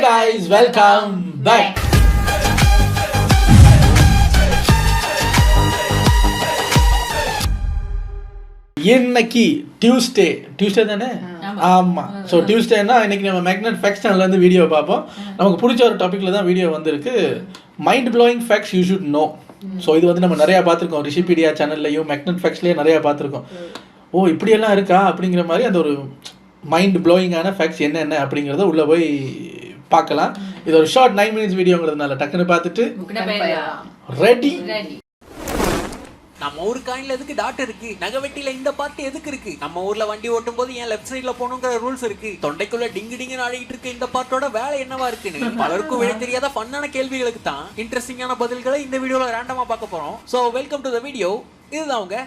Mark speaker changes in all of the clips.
Speaker 1: guys, welcome back. இன்னைக்கு Tuesday தானே? ஆமாம். ஸோ டியூஸ்டேனா இன்னைக்கு நம்ம மேக்னெட் ஃபேக்ஸ் சேனல்லேருந்து வீடியோ பார்ப்போம். நமக்கு பிடிச்ச ஒரு டாப்பிக்கில் தான் வீடியோ வந்திருக்கு. Mind blowing facts you should know. So இது வந்து நம்ம நிறையா பார்த்துருக்கோம். ரிஷிபீடியா சேனல்லையும் மேக்னெட் ஃபேக்ட்ஸ்லேயும் நிறையா பார்த்துருக்கோம். ஓ இப்படியெல்லாம் இருக்கா அப்படிங்கிற மாதிரி அந்த ஒரு மைண்ட் ப்ளோயிங்கான ஃபேக்ட்ஸ் என்னென்ன அப்படிங்கிறத உள்ளே போய் பார்க்கலாம். இது ஒரு ஷார்ட் 9 minutes வீடியோங்கிறதுனால டக்குன்னு பார்த்துட்டு ரெடி.
Speaker 2: நம்ம ஊர் காயின்ல எதுக்கு டாட் இருக்கு, நகவெட்டில இந்த பார்ட் எதுக்கு இருக்கு, நம்ம ஊர்ல வண்டி ஓட்டும் போது ஏன் லெஃப்ட் சைடுல போகணுங்கிற ரூல்ஸ் இருக்கு, தொண்டைக்குள்ள டிங்கு டிங்குன்னு ஆடிட்டு இருக்க இந்த பார்ட்டோட வேலை என்னவா இருக்குன்னு பலருக்கும் விட தெரியாத ஃபன்னான கேள்விகளுக்கு தான் இன்ட்ரெஸ்டிங்கான பதில்களை இந்த வீடியோல ரேண்டமா பார்க்க போறோம். So welcome to the video. இதுதான் அவங்க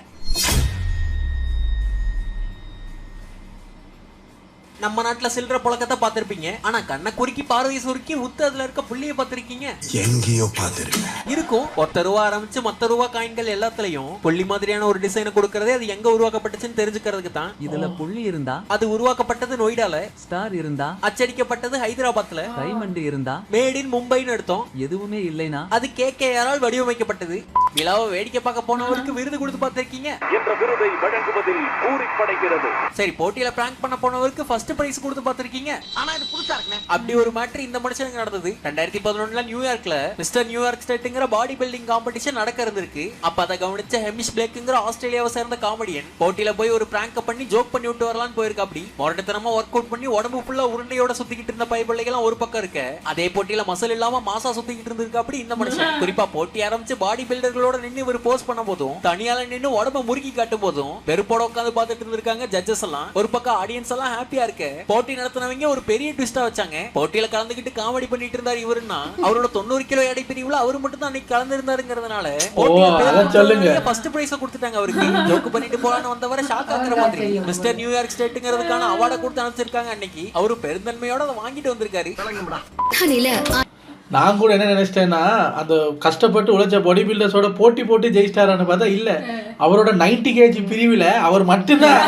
Speaker 2: நம்ம நாட்டுல சில்லற புழக்கத்தை பார்த்திருப்பீங்க. ஆனா கண்ணை குறுக்கி பார்வையை சுருக்கி உத்து அதுல இருக்க புள்ளிய பார்த்திருக்கீங்க.
Speaker 3: எங்கேயோ பார்த்திருக்கேன்.
Speaker 2: இருக்கும். ஒத்த ரூபா ஆரம்பிச்சு மத்த ரூபா காயின்கள் எல்லாத்துலயும் புள்ளி மாதிரியான ஒரு டிசைனை கொடுக்கறதே அது எங்க உருவாக்கப்பட்டுச்சுன்னு தெரிஞ்சுக்கிறதுக்கு தான்.
Speaker 4: இதுல புள்ளி இருந்தா
Speaker 2: அது உருவாக்கப்பட்டது நொய்டால,
Speaker 4: ஸ்டார் இருந்தா
Speaker 2: அச்சடிக்கப்பட்டது ஹைதராபாத்ல,
Speaker 4: டைமண்ட் இருந்தா
Speaker 2: மேட் இன் மும்பைன்னு எடுத்தோம்.
Speaker 4: எதுவுமே இல்லைனா
Speaker 2: அது கேகேஆரால் வடிவமைக்கப்பட்டது. விழாவை வேடிக்கை பார்க்க போனவருக்கு விருது கொடுத்து பார்த்திருக்கீங்க.
Speaker 5: என்ற விருதை வழங்குவதில் பூரிப்படைகிறது.
Speaker 2: சரி, போட்டியில பிராங்க் பண்ண போனவருக்கு ஃபர்ஸ்ட் பிரைஸ் கொடுத்து பார்த்திருக்கீங்க. ஆனா இது புதுசா இருக்குனே. அப்படி ஒரு மேட்டர் இந்த மனுஷனுக்கு நடந்தது. 2011ல நியூயார்க்ல மிஸ்டர் நியூயார்க் ஸ்டேட்ங்கிற பாடி பில்டிங் காம்படிஷன் நடக்க இருந்திருக்கு. அப்ப அதை கவனிச்ச ஹெமிஷ் பிளேக்ங்கிற ஆஸ்திரேலியாவை சேர்ந்த காமெடியன் போட்டியில போய் ஒரு பிராங்க் பண்ணி ஜோக் பண்ணி விட்டு வரலாம்னு போயிருக்க. அப்படி மொரட்டத்தனமா ஒர்க் அவுட் பண்ணி உடம்பு ஃபுல்லா உருண்டையோட சுத்திக்கிட்டு இருந்த பைபிள்ளைகள் ஒரு பக்கம் இருக்க, அதே போட்டியில மசல் இல்லாம மாசா சுத்திக்கிட்டு இருந்திருக்கு. அப்படி இந்த மனுஷன் குறிப்பா போட்டி ஆரம்பிச்சு பாடி பில்டர்களோட நின்று ஒரு போஸ்ட் பண்ண போதும், தனியால நின்று உடம்ப முறுக்கி காட்டும் போதும் வெறுப்போட உட்காந்து பார்த்துட்டு இருந்திருக்காங்க ஜட்ஜஸ் எல்லாம். ஒரு பக்கம் ஆடியன்ஸ் எல்லாம் ஹாப்பியா இருக்க, போட்டி நடத்தினவங்க ஒரு பெரிய ட்விஸ்டா வச்சாங்க. போட்டியில கலந்துக்கிட்டு காமெடி பண்ணிட்டு இருந்தார் இவருன்னா அவரோட 90 கிலோ எடை பிரிவுல அவரு மட்டும் தான் அன்னைக்கு கலந்து இருந்தாருங்கிறதுனால ஃபர்ஸ்ட் பிரைஸ் கொடுத்துட்டாங்க அவருக்கு. ஜோக் பண்ணிட்டு போலான்னு வந்தவரை ஷாக் ஆக்குற மாதிரி மிஸ்டர் நியூயார்க் ஸ்டேட்ங்கிறதுக்கான அவார்டை கொடுத்து அனுப்பிச்சிருக்காங்க. அன்னைக்கு அவரு பெருந்தன்மையோட அதை வாங்கிட்டு வந்திருக்காரு.
Speaker 1: நான் கூட என்ன நினைச்சிட்டேன்னா, அந்த கஷ்டப்பட்டு உழைச்ச பாடி பில்டர்ஸோட போட்டி ஜெயிச்சிட்டாரான்னு பார்த்தா இல்லை, அவரோட 90 kg பிரிவில் அவர் மட்டும்தான்.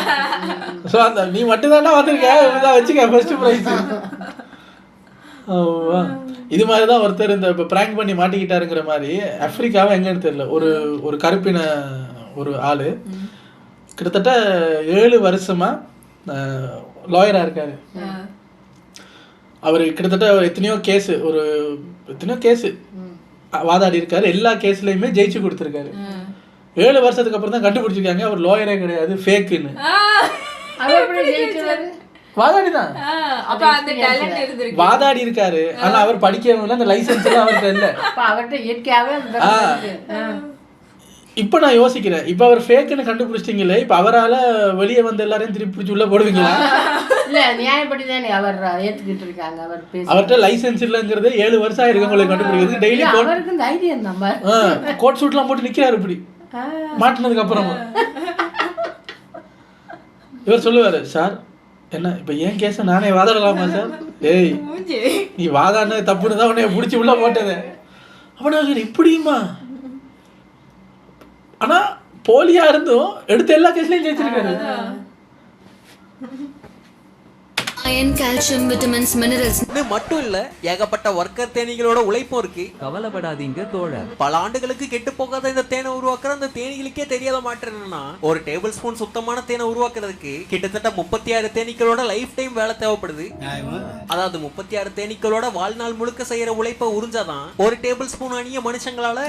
Speaker 1: ஸோ அந்த நீ மட்டும்தான்டா வந்திருக்க, வச்சுக்க ஃபர்ஸ்ட் ப்ரைஸ். இது மாதிரி தான் ஒருத்தர் இந்த இப்போ ப்ராங்க் பண்ணி மாட்டிக்கிட்டாருங்கிற மாதிரி ஆப்பிரிக்காவை எங்கன்னு தெரியல, ஒரு கருப்பின ஒரு ஆள் கிட்டத்தட்ட 7 வருஷமாக லாயராக இருக்காரு. அவர் கிட்டத்தட்ட எத்தனையோ கேஸு வாதாடி இருக்காரு. எல்லா கேஸ்லையுமே ஜெயிச்சு கொடுத்துருக்காரு. 7 வருஷத்துக்கு அப்புறம் தான் கண்டுபிடிச்சிருக்காங்க அவர் லாயரே கிடையாது, ஃபேக்குன்னு. வாதாடி இருக்காரு. ஆனா அவர் படிக்கணும், அந்த லைசன்ஸ் எல்லாம் அவர்கிட்ட இல்ல. இப்ப நான் யோசிக்கிறேன், இப்ப அவர் ஃபேக்குன்னு கண்டுபிடிச்சிட்டீங்களே, இப்ப அவரால வெளியே வந்து எல்லாரையும் திருப்பி பிடிச்சி உள்ள போடுவீங்களா?
Speaker 6: இல்ல நியாயப்படிதானே அவர் ஏத்துக்கிட்டு இருக்காங்க. அவர்
Speaker 1: அவர்கிட்ட லைசன்ஸ் இல்லங்கிறது 7 வருஷம் ஆயிருக்கு உங்களுக்கு கண்டுபிடிக்கிறது. டெய்லி
Speaker 6: அவருக்கு தைரியம் தான்,
Speaker 1: கோட் சூட்லாம் போட்டு நிக்கிறாரு இப்படி மாட்டினதுக்கு அப்புறம். இவர் சொல்லுவாரு, சார் என்ன இப்ப ஏன் கேஸ நானே வாதாடலாமா சார்? ஏய் நீ வாதாடின தப்புன்னு தான் உன்னை பிடிச்சி உள்ள போட்டது. அப்படின்னா இப்படியுமா? ஆனா போலியா இருந்தும் எடுத்த எல்லா கேஸ்லயும் ஜெயிச்சிருக்காரு.
Speaker 7: அயன், கால்சியம், விட்டமின்ஸ், மினரல்ஸ்
Speaker 2: மட்டும் இல்ல, ஏகப்பட்ட ஒர்க்கர் தேனீகளோட உழைப்பும் இருக்கு.
Speaker 4: கவலைப்படாதீங்க தோழர்.
Speaker 2: பல ஆண்டுகளுக்கு கெட்டு போகாத இந்த தேனை உருவாக்குற அந்த தேனீகளுக்கே தெரியாத மாற்றம் என்னன்னா, ஒரு டேபிள் ஸ்பூன் சுத்தமான தேனை உருவாக்குறதுக்கு கிட்டத்தட்ட 36 தேனீக்களோட லைஃப் டைம் வேலை தேவைப்படுது. அதாவது 36 தேனீக்களோட வாழ்நாள் முழுக்க செய்யற உழைப்பை உறிஞ்சாதான் ஒரு டேபிள் ஸ்பூன் அணிய மனுஷங்களால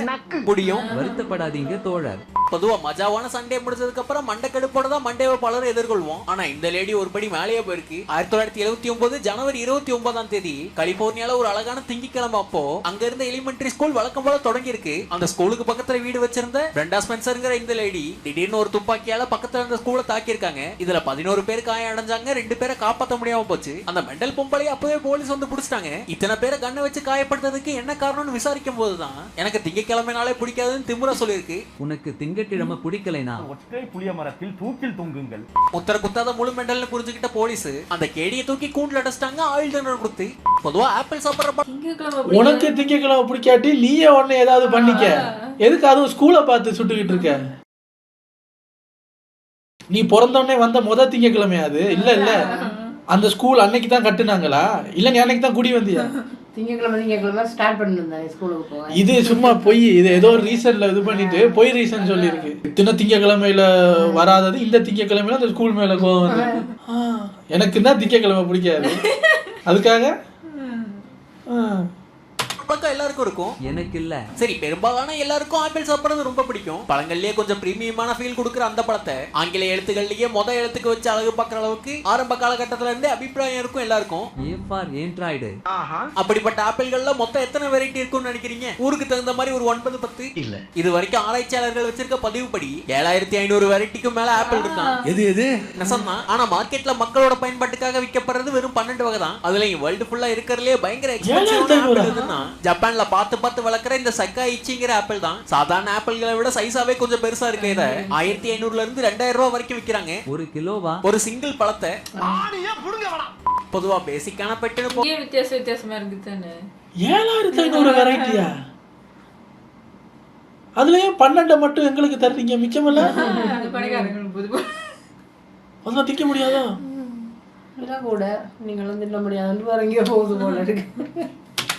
Speaker 2: முடியும்.
Speaker 4: வருத்தப்படாதீங்க தோழர்.
Speaker 2: பொதுவா மஜாவான சண்டே முடிஞ்சதுக்கு அப்புறம் மண்டை கடுப்போட தான் மண்டேவை பலரும் எதிர்கொள்வோம். ஆனா இந்த லேடி ஒரு படி மேலேயே போயிருக்கு. 1979 ஜனவரி 29ஆம் தேதி கலிபோர்னியால ஒரு அழகான திங்கட்கிழமை அப்போ அங்க இருந்த எலிமெண்டரி ஸ்கூல் வழக்கம் போல தொடங்கி இருக்கு. அந்த ஸ்கூலுக்கு பக்கத்துல வீடு வச்சிருந்த பிரெண்டா ஸ்பென்சர்ங்கிற இந்த லேடி திடீர்னு ஒரு துப்பாக்கியால பக்கத்துல இருந்த ஸ்கூலை தாக்கி இருக்காங்க. இதுல 11 பேர் காயம் அடைஞ்சாங்க. 2 பேரை காப்பாற்ற முடியாம போச்சு. அந்த மெண்டல் பொம்பளை அப்பவே போலீஸ் வந்து பிடிச்சிட்டாங்க. இத்தனை பேரை கண்ணை வச்சு காயப்படுறதுக்கு என்ன காரணம்னு விசாரிக்கும் போதுதான் எனக்கு திங்கட்கிழமைனாலே பிடிக்காதுன்னு திமுறா சொல்லியிருக்கு.
Speaker 4: உனக்கு திங்கட்கிழமை பிடிக்கலைனா
Speaker 5: ஒற்றை புளிய மரத்தில் தூக்கில் தொங்குங்கள்.
Speaker 2: உத்தர குத்தாத முழு மெண்டல்னு புரிஞ்சுக்கிட்ட போலீஸ் அந்த கேடியை தூக்கி கூண்டுல அடைச்சிட்டாங்க. ஆயில் தண்டனை கொடுத்து. பொதுவா ஆப்பிள் சாப்பிடுற
Speaker 1: உனக்கு திங்கக்கிழமை பிடிக்காட்டி நீயே உடனே ஏதாவது பண்ணிக்க. எதுக்கு அதுவும் ஸ்கூலை பார்த்து சுட்டுக்கிட்டு இருக்க? நீ பிறந்தோடனே வந்த திங்கக்கிழமை அது இல்ல இல்ல அந்த ஸ்கூல் அன்னைக்கு தான் கட்டுனாங்களா இல்லை நீ அன்னைக்கு தான் குடி வந்தியா?
Speaker 6: திங்கக்கிழமை ஸ்டார்ட் பண்ணிருந்தாங்க ஸ்கூலுக்கு போக.
Speaker 1: இது சும்மா பொய், இது ஏதோ ஒரு ரீசன்ல இது பண்ணிட்டு பொய் ரீசன் சொல்லியிருக்கு. இத்தனை திங்கக்கிழமையில வராதது இந்த திங்கக்கிழமையில அந்த ஸ்கூல் மேல கோவம் வந்து. எனக்கு தான் திங்கக்கிழமை பிடிக்காது, அதுக்காக
Speaker 2: பக்கம் எல்லாருக்கும் இருக்கும்,
Speaker 4: எனக்கு இல்ல.
Speaker 2: சரி பெரும்பாலான எல்லாருக்கும் ஆப்பிள் சாப்பிடுறது ரொம்ப பிடிக்கும். பழங்கள்லயே கொஞ்சம் பிரீமியமான ஃபீல் கொடுக்குற அந்த பழத்தை ஆங்கில எழுத்துக்கள்லயே மொத எழுத்துக்கு வச்சு அழகு பார்க்குற அளவுக்கு ஆரம்ப காலகட்டத்துல இருந்தே அபிப்பிராயம் இருக்கும் எல்லாருக்கும்.
Speaker 4: ஏன்ட்ராய்டு.
Speaker 2: அப்படிப்பட்ட ஆப்பிள்கள்ல மொத்தம் எத்தனை வெரைட்டி இருக்கும்னு நினைக்கிறீங்க? ஊருக்கு தகுந்த மாதிரி ஒரு 9-10 இல்ல. இது வரைக்கும் ஆராய்ச்சியாளர்கள் வச்சிருக்க பதிவுப்படி 7500 வெரைட்டிக்கும் மேல ஆப்பிள் இருக்கான்.
Speaker 1: எது
Speaker 2: நெசம்தான். ஆனா மார்க்கெட்ல மக்களோட பயன்பாட்டுக்காக விற்கப்படுறது வெறும் 12 வகை தான். அதுலயும் வேர்ல்டு ஃபுல்லா இருக்கிறதுலே பயங்கர எக்ஸ்பென்சிவ் ஜப்பான்ல பார்த்து வளர்க்குற இந்த சக்காயிச்சிங்கிற ஆப்பிள் தான். சாதாரண ஆப்பிள்களை விட சைஸாவே கொஞ்சம் பெருசா இருக்கு. இதை 1500 இருந்து 2000 ரூபாய் வரைக்கும் விற்கிறாங்க.
Speaker 4: ஒரு கிலோவா?
Speaker 2: ஒரு சிங்கிள் பழத்தை. பொதுவா பேசிக்கான பெட்டுன்னு
Speaker 8: வித்தியாசமா இருக்கு தானே.
Speaker 1: 7500 வெரைட்டியா? அதுலயும் 12 மட்டும் எங்களுக்கு தர்றீங்க, மிச்சமல்ல அதெல்லாம் திக்க முடியாதா?
Speaker 6: கூட நீங்களும் தின்ன முடியாதுன்னு வரங்க போகுது போல இருக்கு.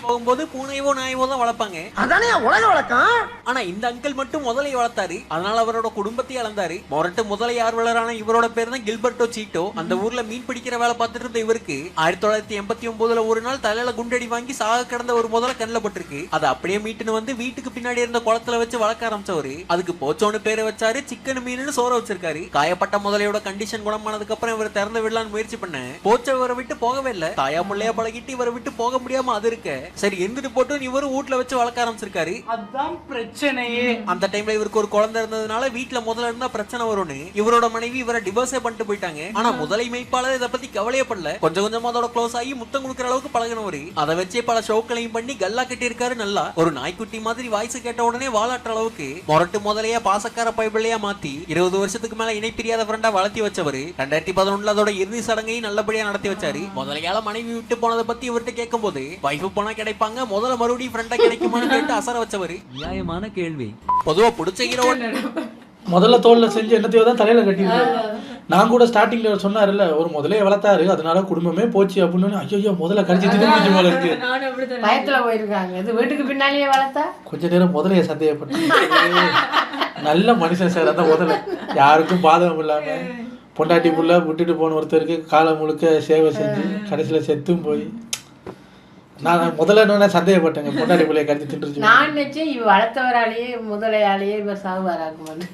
Speaker 2: போகும்போது பூனையவோ நாயவோ தான் வளர்ப்பாங்க.
Speaker 9: அதானே உலக வழக்கம்.
Speaker 2: ஆனா இந்த அங்கிள் மட்டும் முதலை வளர்த்தாரு. அதனால அவரோட குடும்பத்தை இழந்தாரு. மொரட்டு முதலை ஆர்வலரான இவரோட பேர் தான் கில்பர்டோ சீட்டோ. அந்த ஊர்ல மீன் பிடிக்கிற வேலை பார்த்துட்டு இருந்த இவருக்கு 1989 ஒரு நாள் தலையில குண்டடி வாங்கி சாக கிடந்த ஒரு முதலை கண்ணில் பட்டிருக்கு. அதை அப்படியே மீட்டுன்னு வந்து வீட்டுக்கு பின்னாடி இருந்த குளத்துல வச்சு வளர்க்க ஆரம்பிச்சவரு. அதுக்கு போச்சோன்னு பேரை வச்சாரு. சிக்கன் மீன் சோற வச்சிருக்காரு. காயப்பட்ட முதலையோட கண்டிஷன் குணமானதுக்கு அப்புறம் இவர் திறந்து விடலான்னு முயற்சி பண்ண போச்ச இவரை விட்டு போகவே இல்லை. தாயா முள்ளையா பழகிட்டு இவரை விட்டு போக முடியாம அது இருக்க சரி எந்திட்டு போட்டு இவரு வீட்டுல வச்சு வளர்க்க ஆரம்பிச்சிருக்காரு.
Speaker 9: அதான் பிரச்சனையே.
Speaker 2: அந்த டைம்ல இவருக்கு ஒரு குழந்தை இருந்ததுனால வீட்டுல முதல்ல இருந்தா பிரச்சனை வரும்னு இவரோட மனைவி இவரை டிவோர்ஸே பண்ணிட்டு போயிட்டாங்க. ஆனா முதலை மேய்ப்பாளர் இதை பத்தி கவலையே படல. கொஞ்சம் கொஞ்சமா அதோட க்ளோஸ் ஆகி முத்தம் கொடுக்குற அளவுக்கு பழகினவரு. அதை வச்சே பல ஷோக்களையும் பண்ணி கல்லா கட்டி இருக்காரு. நல்லா ஒரு நாய்க்குட்டி மாதிரி வாய்ஸ் கேட்ட உடனே வாலாட்டுற அளவுக்கு மொரட்டு முதலையா பாசக்கார பைபிளையா மாத்தி 20 வருஷத்துக்கு மேல இணை பிரியாத ஃப்ரெண்டா வளர்த்தி வச்சவரு. 2011 அதோட இறுதி சடங்கையும் நல்லபடியா நடத்தி வச்சாரு. முதலையால மனைவி விட்டு போனதை பத்தி இவர்கிட்ட கேட்கும் போது வைஃப் போனா கிடைப்பாங்க, முதல்ல மறுபடியும் ஃப்ரெண்டா கிடைக்குமான்னு கேட்டு அசர வச்சவரு.
Speaker 4: நியாயமான கேள்வி.
Speaker 2: பொதுவா பிடிச்ச ஹீரோ
Speaker 1: முதல்ல தோல்ல செஞ்சு என்னத்தையோ தான் தலையில கட்டிருக்காரு. நான் கூட ஸ்டார்டிங்ல சொன்னார்ல ஒரு முதலே வளர்த்தாரு அதனால குடும்பமே போச்சு அப்படின்னு. ஐயோ முதல்ல கடிச்சு தின்னு போல இருக்கு.
Speaker 6: பயத்துல போயிருக்காங்க. இது வீட்டுக்கு பின்னாலேயே வளர்த்தா
Speaker 1: கொஞ்ச நேரம் முதலைய சந்தேகப்பட்டு நல்ல மனுஷன் சார் அந்த முதல்ல. யாருக்கும் பாதகம் இல்லாம பொண்டாட்டி புள்ள விட்டுட்டு போன ஒருத்தருக்கு காலம் முழுக்க சேவை செஞ்சு கடைசியில செத்தும் போய் நான் முதல்ல சந்தேகப்பட்டேங்க. பொண்டாட்டி பிள்ளைய கடிச்சு தின்றுச்சு.
Speaker 6: நான் நினைச்சேன் இவ வளர்த்தவராலேயே முதலையாலேயே இவ சாகுவாராக்குமான்னு.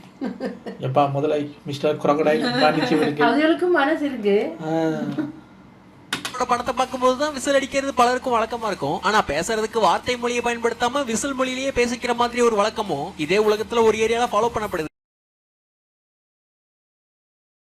Speaker 1: எப்பா முதலை மிஸ்டர் குரங்கடாய் பாண்டிச்சு விடுங்க.
Speaker 6: அவங்களுக்கும் மனசு இருக்கு.
Speaker 2: படத்தை பார்க்கும்போது தான் விசில் அடிக்கிறது பலருக்கும் வழக்கமா இருக்கும். ஆனா பேசுறதுக்கு வார்த்தை மொழியை பயன்படுத்தாம விசில் மொழியிலேயே பேசிக்கிற மாதிரி ஒரு வழக்கமும் இதே உலகத்துல ஒரு ஏரியால ஃபாலோ பண்ணப்படுது.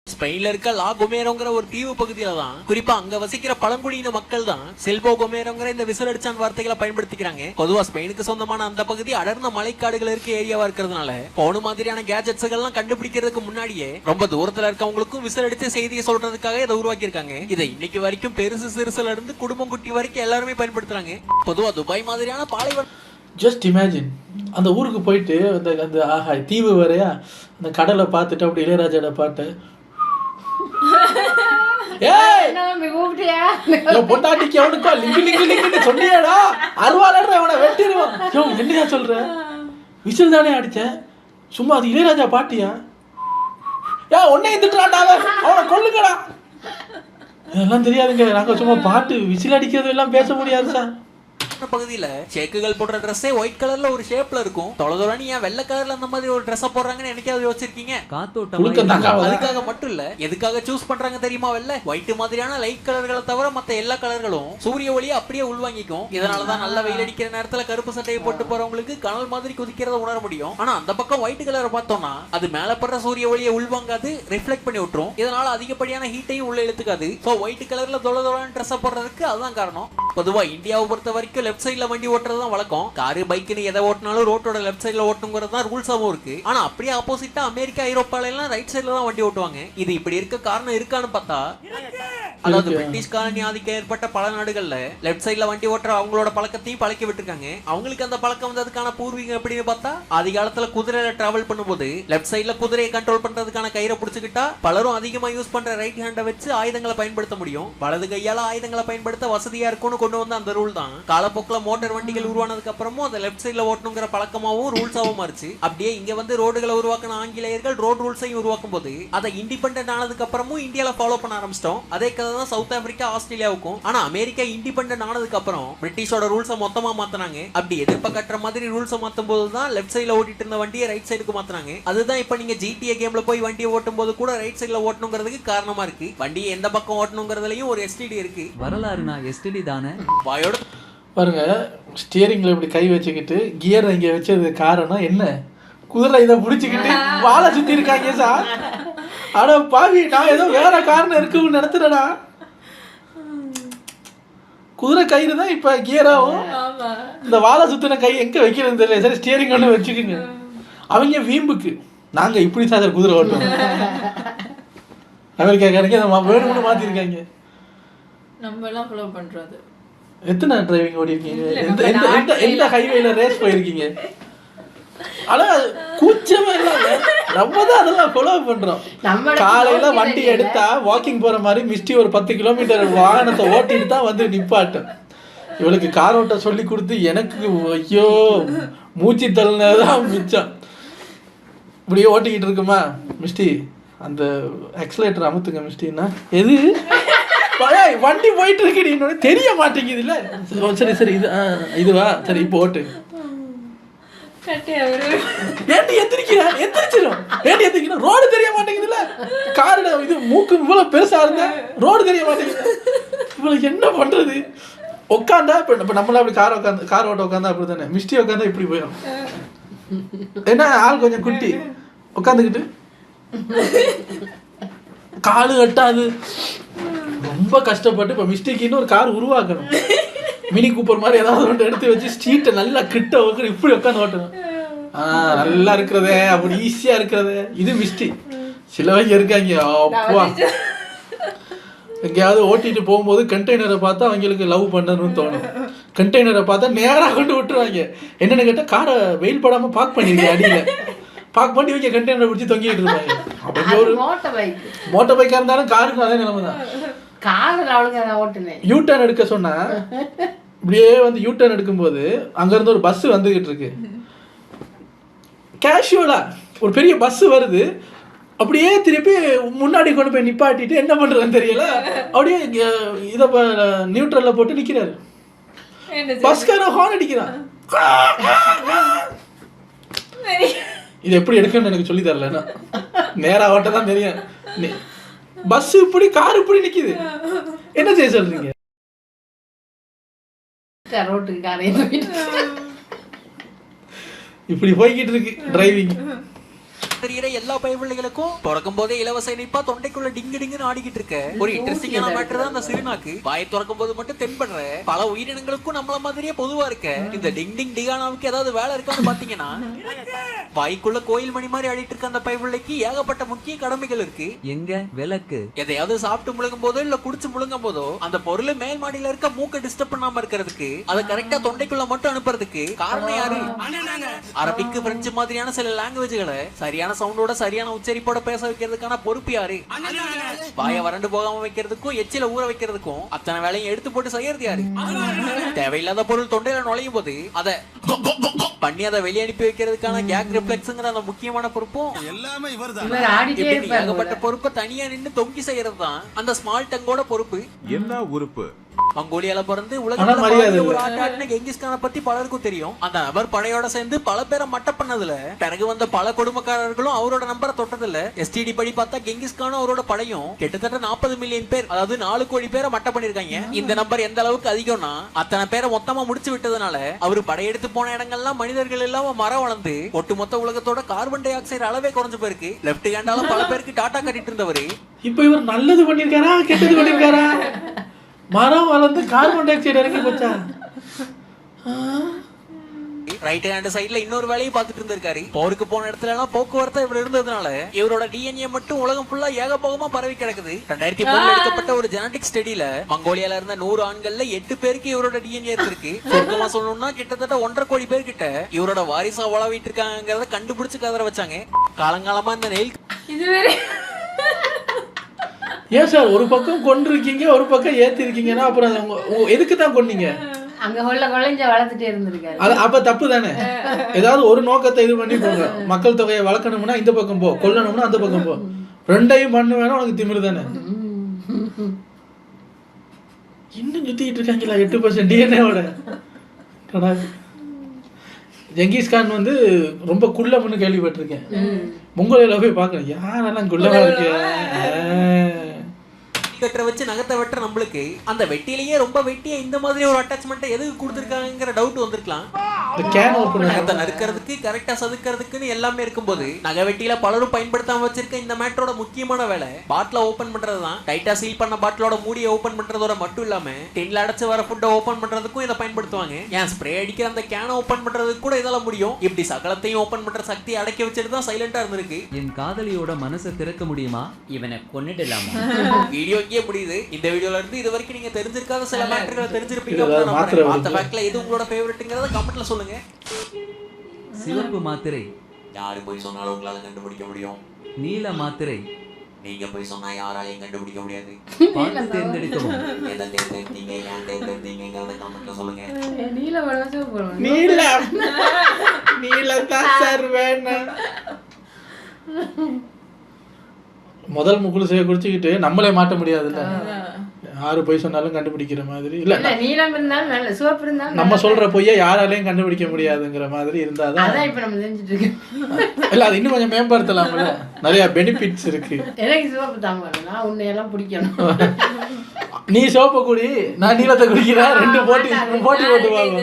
Speaker 2: ஸ்பெயின்ல இருக்க லா கொமேரோங்கிற ஒரு தீவு பகுதியில தான் குறிப்பா அங்க வசிக்கிற பழங்குடியின மக்கள் தான் செல்போ கொமேரோங்கிற இந்த விசில் அடிச்சான் வார்த்தைகளை பயன்படுத்திக்கிறாங்க. பொதுவா ஸ்பெயினுக்கு சொந்தமான அந்த பகுதி அடர்ந்த மலைக்காடுகள் இருக்க ஏரியாவா இருக்கிறதுனால போன மாதிரியான கேஜெட்ஸ் எல்லாம் கண்டுபிடிக்கிறதுக்கு முன்னாடியே ரொம்ப தூரத்துல இருக்கவங்களுக்கும் விசில் அடித்து செய்தியை சொல்றதுக்காக இதை உருவாக்கி இருக்காங்க. இதை இன்னைக்கு வரைக்கும் பெருசு சிறுசுல இருந்து குடும்பம் குட்டி வரைக்கும் எல்லாருமே பயன்படுத்துறாங்க. பொதுவா துபாய் மாதிரியான பாலைவனம்
Speaker 1: ஜஸ்ட் இமேஜின் அந்த ஊருக்கு போயிட்டு அந்த அந்த ஆஹா தீவு வரையா அந்த கடலை பார்த்துட்டு அப்படி இளையராஜோட பாட்டு பொட்டாட்டிக்கு அவனுக்கா லிங்கு லிங்கு லிங்குன்னு சொன்னியாடா அருவாளர் அவனை வெட்டிடுவான். என்னையா சொல்ற? விசில் தானே அடிச்சேன் சும்மா. அது இளையராஜா பாட்டியா? உன்னை திட்டுறான்டா அவனை கொல்லுங்கடா. இதெல்லாம் தெரியாதுங்க. நாங்க சும்மா பாட்டு விசில் அடிக்கிறது எல்லாம் பேச முடியாது சார்.
Speaker 2: பகுதியில சேக்குகள் போடுற ட்ரெஸ்ஸே ஒயிட் கலர்ல ஒரு ஷேப்ல இருக்கும். தொலைதொலன்னு ஏன் வெள்ளை கலர்ல அந்த மாதிரி ஒரு ட்ரெஸ் போடுறாங்கன்னு என்னைக்காவது யோசிச்சிருக்கீங்க? அதுக்காக மட்டும் இல்ல, எதுக்காக சூஸ் பண்றாங்க தெரியுமா? வெள்ளை ஒயிட் மாதிரியான லைட் கலர்களை தவிர மத்த எல்லா கலர்களும் சூரிய ஒளியை அப்படியே உள்வாங்கிக்கும். இதனாலதான் நல்ல வெயில் அடிக்கிற நேரத்துல கருப்பு சட்டையை போட்டு போறவங்களுக்கு கனல் மாதிரி குதிக்கிறத உணர முடியும். ஆனா அந்த பக்கம் ஒயிட் கலரை பார்த்தோம்னா அது மேல படுற சூரிய ஒளியை உள்வாங்காது, ரிஃப்ளெக்ட் பண்ணி விட்டுரும். இதனால அதிகப்படியான ஹீட்டையும் உள்ள இழுத்துக்காது. சோ ஒயிட் கலர்ல தொலைதொலன்னு ட்ரெஸ் போடுறதுக்கு அதுதான் காரணம். பொதுவா இந்தியாவை பொறுத்த வரைக்கும் லெஃப்ட் சைடுல வண்டி ஓட்டுறது தான் வழக்கம். காரு பைக்னு எதை ஓட்டினாலும் ரோட்டோட லெஃப்ட் சைடுல ஓட்டணுங்கிறது தான் ரூல்ஸாவும் இருக்கு. ஆனா அப்படியே ஆப்போசிட்டா அமெரிக்கா ஐரோப்பால எல்லாம் ரைட் சைடுல தான் வண்டி ஓட்டுவாங்க. இது இப்படி இருக்க காரணம் இருக்கான்னு பார்த்தா அதாவது பிரிட்டிஷ் காலனி ஆதிக்கம் ஏற்பட்ட பல நாடுகள்ல லெஃப்ட் சைட்ல வண்டி ஓட்டுற அவங்களோட பழக்கத்தையும் பழக்கி விட்டுருக்காங்க. அவங்களுக்கு அந்த பழக்கம் வந்ததுக்கான பூர்வீகம் எப்படின்னு பார்த்தா ஆதி காலத்துல குதிரையில டிராவல் பண்ணும்போது லெஃப்ட் சைட்ல குதிரையை கண்ட்ரோல் பண்றதுக்கான கயிறை புடிச்சுக்கிட்டா பலரும் அதிகமா யூஸ் பண்ற ரைட் ஹேண்டை வச்சு ஆயுதங்களை பயன்படுத்த முடியும். வலது கையால ஆயுதங்களை பயன்படுத்த வசதியா இருக்கும்னு கொண்டு வந்த அந்த ரூல் தான் காலப்போக்கில் மோட்டார் வண்டிகள் உருவானதுக்கு அப்புறமும் அதை லெஃப்ட் சைட்ல ஓட்டணுங்கிற பழக்கமாவும் ரூல்ஸாவும் மாறிச்சு. அப்படியே இங்க வந்து ரோடுகளை உருவாக்கின ஆங்கிலேயர்கள் ரோட் ரூல்ஸையும் உருவாக்கும் போது அதை இண்டிபெண்டன்ட் ஆனதுக்கு அப்புறமும் இந்தியால ஃபாலோ பண்ண ஆரம்பிச்சிட்டோம். அதே கதை தான் சவுத் ஆப்பிரிக்கா ஆஸ்திரேலியாவுக்கும். ஆனா அமெரிக்கா இண்டிபெண்டன்ட் ஆனதுக்கு அப்புறம் பிரிட்டிஷோட ரூல்ஸை மொத்தமா மாத்தினாங்க. அப்படி எதிர்ப்ப கட்டுற மாதிரி ரூல்ஸை மாத்தும் போது தான் லெஃப்ட் சைட்ல ஓட்டிட்டு இருந்த வண்டியை ரைட் சைடுக்கு மாத்தினாங்க. அதுதான் இப்ப நீங்க GTA கேம்ல போய் வண்டியை ஓட்டும் போது கூட ரைட் சைட்ல ஓட்டணுங்கிறதுக்கு காரணமா இருக்கு. வண்டியை எந்த பக்கம் ஓட்டணுங்கிறதுலயும் ஒரு STD இருக்கு.
Speaker 4: வரலாறுனா STD தானே.
Speaker 2: வாயோட
Speaker 1: பாருங்க, ஸ்டியரிங்ல இப்படி கை வச்சுக்கிட்டு கியர் இங்க வச்சது காரணம் என்ன? குதிரை இதை பிடிச்சிக்கிட்டு வாழை சுத்தி இருக்காங்க சார். ஆனா பாவி, நான் ஏதோ வேற காரணம் இருக்குன்னு நினைத்துறேனா? குதிரை கயிறு தான் இப்ப கியராகும். இந்த வாழை சுத்தின கை எங்க வைக்கிறது தெரியல. சரி, ஸ்டியரிங் ஒன்று வச்சுக்கோங்க. அவங்க வீம்புக்கு நாங்க இப்படி தான் சார் குதிரை ஓட்டுவோம். அமெரிக்காக்காரங்க வேணும்னு மாத்திருக்காங்க.
Speaker 8: நம்ம எல்லாம் ஃபாலோ பண்றது.
Speaker 1: எத்தனை டிரைவிங் ஓடி இருக்கீங்க? எந்த ஹைவேல ரேஸ் போயிருக்கீங்க? ஆனா கூச்சமே இல்லாம நம்ம தான் அதெல்லாம் ஃபாலோ பண்றோம். காலையில வண்டி எடுத்தா வாக்கிங் போற மாதிரி மிஸ்டி ஒரு 10 கிலோமீட்டர் வாகனத்தை ஓட்டிட்டு தான் வந்து நிப்பாட்டும். இவளுக்கு கார் ஓட்ட சொல்லி கொடுத்து எனக்கு ஐயோ மூச்சு தள்ளினதான் மிச்சம். இப்படியே ஓட்டிக்கிட்டு இருக்குமா மிஸ்டி, அந்த எக்ஸலேட்டர் அமுத்துங்க மிஸ்டின்னா எது வண்டி போயிட்டு இருக்கு இன்னொன்னு தெரிய மாட்டேங்குது இல்ல. சரி சரி, இதுவா சரி இப்போ ஓட்டு. ஏன்டி எந்திரிக்கிறேன்? எந்திரிச்சிடும். ஏன்டி எந்திரிக்கணும்? ரோடு தெரிய மாட்டேங்குதுல்ல. காரோட இது மூக்கு இவ்வளவு பெருசா இருந்தா ரோடு தெரிய மாட்டேங்குது. இவளுக்கு என்ன பண்றது? உட்காந்தா இப்ப நம்மள அப்படி கார் ஓட்ட உட்காந்தா அப்படி தானே. மிஸ்டி உட்காந்தா இப்படி போயிடும். என்ன ஆள் கொஞ்சம் குட்டி உட்காந்துக்கிட்டு காலு கட்டாது. ரொம்ப கஷ்டப்பட்டு இப்ப மிஸ்டேக்கின்னு ஒரு கார் உருவாக்கணும். மினி கூப்பர் மாதிரி ஏதாவது ஒன்று எடுத்து வச்சு ஸ்ட்ரீட்டை நல்லா கிட்ட உட்காந்து இப்படி உட்காந்து ஓட்டணும். நல்லா இருக்கிறதே, அப்படி ஈஸியா இருக்கிறதே. இது மிஸ்டி. சிலவங்க இருக்காங்க அப்பா எங்கேயாவது ஓட்டிட்டு போகும்போது கண்டெய்னரை பார்த்தா அவங்களுக்கு லவ் பண்ணணும்னு தோணும். கண்டெய்னரை பார்த்தா நேராக கொண்டு விட்டுருவாங்க. என்னென்னு கேட்டால் காரை வெயில் படாமல் பார்க் பண்ணிருக்கேன். அடியில் பார்க் பண்ணி வைக்க கண்டெய்னரை பிடிச்சி தொங்கிட்டு இருப்பாங்க. அப்படி ஒரு மோட்டர் பைக்காக இருந்தாலும் காருக்கு அதே நிலைமை தான். யூட்டர்ன் எடுக்க சொன்னா இப்படியே வந்து யூட்டர்ன் எடுக்கும்போது அங்கேருந்து ஒரு பஸ் வந்துக்கிட்டு இருக்கு. கேஷுவலா ஒரு பெரிய பஸ் வருது. அப்படியே திருப்பி முன்னாடி கொண்டு போய் நிப்பாட்டிட்டு என்ன பண்றதுன்னு தெரியல. அப்படியே இதை நியூட்ரல்ல போட்டு நிக்கிறாரு. பஸ்கார ஹார்ன் அடிக்கிறான். இது எப்படி எடுக்கணும்னு எனக்கு சொல்லி தரல. நேரா ஓட்ட தான் தெரியும். பஸ் இப்படி கார் இப்படி நிக்குது. என்ன செய்ய சொல்றீங்க? இப்படி போய்கிட்டு இருக்கு டிரைவிங்.
Speaker 2: தெரியுற எல்லா பயபிள்ளைகளுக்கும் பிறக்கும் போதே இலவச இனிப்பா தொண்டைக்குள்ள டிங்கு டிங்குன்னு ஆடிக்கிட்டு இருக்க ஒரு இன்ட்ரெஸ்டிங்கான மேட்டர் தான் அந்த சிறுநாக்கு. வாயை திறக்கும் போது மட்டும் தென்படுற பல உயிரினங்களுக்கும் நம்மள மாதிரியே பொதுவா இருக்க இந்த டிங் டிங் டிகானாவுக்கு ஏதாவது வேலை இருக்கான்னு பாத்தீங்கன்னா வாய்க்குள்ள கோயில் மணி மாதிரி ஆடிட்டு இருக்க அந்த பயபிள்ளைக்கு ஏகப்பட்ட முக்கிய கடமைகள் இருக்கு.
Speaker 4: எங்க விளக்கு
Speaker 2: எதையாவது சாப்பிட்டு முழுங்கும் போதோ இல்ல குடிச்சு முழுங்கும் போதோ அந்த பொருள் மேல் மாடியில இருக்க மூக்க டிஸ்டர்ப் பண்ணாம இருக்கிறதுக்கு அதை கரெக்டா தொண்டைக்குள்ள மட்டும் அனுப்புறதுக்கு காரணம் யாரு? அரபிக்கு பிரெஞ்சு மாதிரியான சில லாங்குவேஜ்களை சரியான சவுண்டோட சரியான உச்சரிப்போட பேச வைக்கிறதுக்கான பொறுப்பு யாரு? வாய வறண்டு போகாம வைக்கிறதுக்கும் எச்சில ஊற வைக்கிறதுக்கும் அத்தனை வேலையும் எடுத்து போட்டு செய்யறது யாரு? தேவையில்லாத பொருள் தொண்டையில நுழையும் போது அதை பண்ணி அதை வெளியே அனுப்பி வைக்கிறதுக்கான கேக் ரிஃப்ளெக்ஸ்ங்கிற அந்த முக்கியமான பொறுப்பும் எல்லாமே இவர்தான். ஏகப்பட்ட பொறுப்பை தனியா நின்று தொங்கி செய்யறது தான் அந்த ஸ்மால் டங்கோட பொறுப்பு.
Speaker 3: என்ன உறுப்பு?
Speaker 2: மங்கோலியால பிறந்து உலகத்துல ஒரு ஆட்டாட்டின கெங்கிஸ் கானை பத்தி பலருக்கும் தெரியும். அந்த நபர் படையோட சேர்ந்து பல பேரை மட்ட பண்ணதுல பிறகு வந்த பல கொடுமைக்காரர்களும் அவரோட நம்பரை தொட்டதில்ல. STD படி பார்த்தா கெங்கிஸ் கானும் அவரோட படையும் கிட்டத்தட்ட 40 மில்லியன் பேர், அதாவது 4 கோடி பேரை மட்ட பண்ணிருக்காங்க. இந்த நம்பர் எந்த அளவுக்கு அதிகம்னா அத்தனை பேரை மொத்தமா முடிச்சு விட்டதுனால அவரு படையெடுத்து போன இடங்கள்லாம் மனிதர்கள் இல்லாம மரம் வளர்ந்து ஒட்டுமொத்த உலகத்தோட கார்பன் டை ஆக்சைடு அளவே குறைஞ்சு போயிருக்கு. லெப்ட் ஹேண்டால பல பேருக்கு டாட்டா கட்டிட்டு இருந்தவரு
Speaker 1: இப்ப இவர் நல்லது பண்ணிருக்காரா கெட்டது பண்ணிருக்காரா? மரம் வளர்ந்து கார்பன் டை ஆக்சைடு இறங்கி போச்சா?
Speaker 2: ரைட் ஹேண்ட் சைடுல இன்னொரு வேலையை பார்த்துட்டு இருந்திருக்காரு. போருக்கு போன இடத்துல எல்லாம் போக்குவரத்து இவர் இருந்ததுனால இவரோட டிஎன்ஏ மட்டும் உலகம் ஃபுல்லா ஏகபோகமா பரவி கிடக்குது. 2003 எடுக்கப்பட்ட ஒரு ஜெனடிக் ஸ்டடியில மங்கோலியால இருந்த 100 ஆண்கள்ல 8 பேருக்கு இவரோட டிஎன்ஏ இருக்கு. சுருக்கமா சொல்லணும்னா கிட்டத்தட்ட 1.5 கோடி பேர் கிட்ட இவரோட வாரிசா உழவிட்டு இருக்காங்கிறத கண்டுபிடிச்சு கதற வச்சாங்க. காலங்காலமா இந்த நெயில்
Speaker 8: இதுவரை
Speaker 1: ஏன் சார் ஒரு பக்கம் கொண்டிருக்கீங்க ஒரு பக்கம் ஏற்றிருக்கீங்கன்னா அப்புறம் எதுக்கு தான் கொன்னீங்க?
Speaker 6: அங்க கொள்ளைஞ்ச வளர்த்துட்டே இருந்திருக்காரு.
Speaker 1: அது அப்ப தப்பு தானே. ஏதாவது ஒரு நோக்கத்தை இது பண்ணி போங்க. மக்கள் தொகையை வளர்க்கணும்னா இந்த பக்கம் போ, கொல்லணும்னா அந்த பக்கம் போ. ரெண்டையும் பண்ணு வேணும். உனக்கு திமிரு தானே. இன்னும் சுத்திக்கிட்டு இருக்காங்களா 8% டிஎன்ஏவோட. ஜெங்கிஸ்கான் வந்து ரொம்ப குள்ளம்னு கேள்விப்பட்டிருக்கேன். மங்கோலியால போய் பார்க்கணும் யாரெல்லாம் குள்ளமா இருக்கு.
Speaker 2: கட்டரை வச்சு நகத்தை வெட்ட நம்மளுக்கு அந்த வெட்டிலேயே ரொம்ப வெட்டியா இந்த மாதிரி ஒரு அட்டாச்மெண்ட் எதுக்கு கொடுத்துருக்காங்கிற டவுட் வந்திருக்கலாம். நகத்தை நறுக்கிறதுக்கு கரெக்டா சதுக்கிறதுக்குன்னு எல்லாமே இருக்கும்போது நகை வெட்டியில பலரும் பயன்படுத்தாம வச்சிருக்க இந்த மேட்டரோட முக்கியமான வேலை பாட்டில ஓபன் பண்றதுதான். டைட்டா சீல் பண்ண பாட்டிலோட மூடியை ஓபன் பண்றதோட மட்டும் இல்லாம டின்ல அடைச்சு வர ஃபுட்டை ஓபன் பண்றதுக்கும் இதை பயன்படுத்துவாங்க. ஏன் ஸ்ப்ரே அடிக்கிற அந்த கேனை ஓபன் பண்றதுக்கு கூட இதெல்லாம் முடியும். இப்படி சகலத்தையும் ஓபன் பண்ற சக்தி அடக்கி வச்சுட்டு தான் சைலண்டா இருந்திருக்கு.
Speaker 4: என் காதலியோட மனசை திறக்க முடியுமா?
Speaker 10: இவனை கொன்னுடலாமா?
Speaker 2: வீடியோ இங்கே முடியுது. இந்த வீடியோல இருந்து இது வரைக்கும் நீங்க தெரிஞ்சிருக்காத சில மேட்டர்களை தெரிஞ்சிருப்பீங்க. அந்த ஃபேக்ட்ல எது உங்களோட ஃபேவரட்ங்கறத கமெண்ட்ல சொல்லுங்க.
Speaker 4: சிவப்பு மாத்திரை
Speaker 2: யாரு போய் சொன்னாலும் உங்களால கண்டுபிடிக்க முடியும்.
Speaker 4: நீல மாத்திரை
Speaker 2: நீங்க போய் சொன்னா யாராலையும் கண்டுபிடிக்க முடியாது.
Speaker 4: பார்த்து தேர்ந்தெடுக்கவும்.
Speaker 2: எதை தேர்ந்தெடுத்தீங்க ஏன் தேர்ந்தெடுத்தீங்கங்கறத கமெண்ட்ல சொல்லுங்க.
Speaker 6: நீல வளர்ச்சி போறோம்.
Speaker 1: நீலம் தான் சார் வேணும். முதல் முக்குளிசையை குடிச்சுக்கிட்டு நம்மளே மாட்ட முடியாதுல்ல. யாரு போய் சொன்னாலும் கண்டுபிடிக்கிற மாதிரி இல்ல.
Speaker 6: நீலம் இருந்தாலும் நல்ல சிவப்பு இருந்தாலும்
Speaker 1: நம்ம சொல்ற பொய்யை யாராலையும் கண்டுபிடிக்க முடியாதுங்கிற மாதிரி இருந்தாதான்
Speaker 6: அதான் இப்ப நம்ம செஞ்சுட்டு இருக்கோம்.
Speaker 1: இல்ல அது இன்னும் கொஞ்சம் மேம்படுத்தலாம்ல. நிறைய பெனிஃபிட்ஸ் இருக்கு.
Speaker 6: எனக்கு சிவப்பு தாங்க வரல. உன்னையெல்லாம் பிடிக்கணும்.
Speaker 1: நீ சோப்பை குடி நான் நீலத்தை குடிக்கிறேன். ரெண்டு போட்டி போட்டு வாங்க.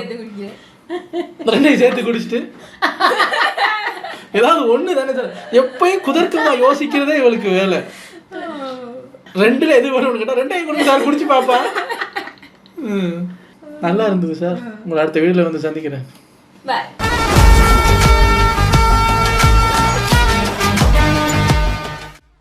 Speaker 1: ரெண்டையும் சேர்த்து குடிச்சிட்டு ஏதாவது ஒண்ணு தானே சார். எப்பயும் குதர்க்கமா யோசிக்கிறதே இவளுக்கு வேலை. ரெண்டுல எது வேணும்னு கேட்டா ரெண்டையும் கொடுங்க சார் குடிச்சு பாப்பா. நல்லா இருந்தது சார். உங்களை அடுத்த வீடியோல வந்து சந்திக்கிறேன்.
Speaker 8: பாய்.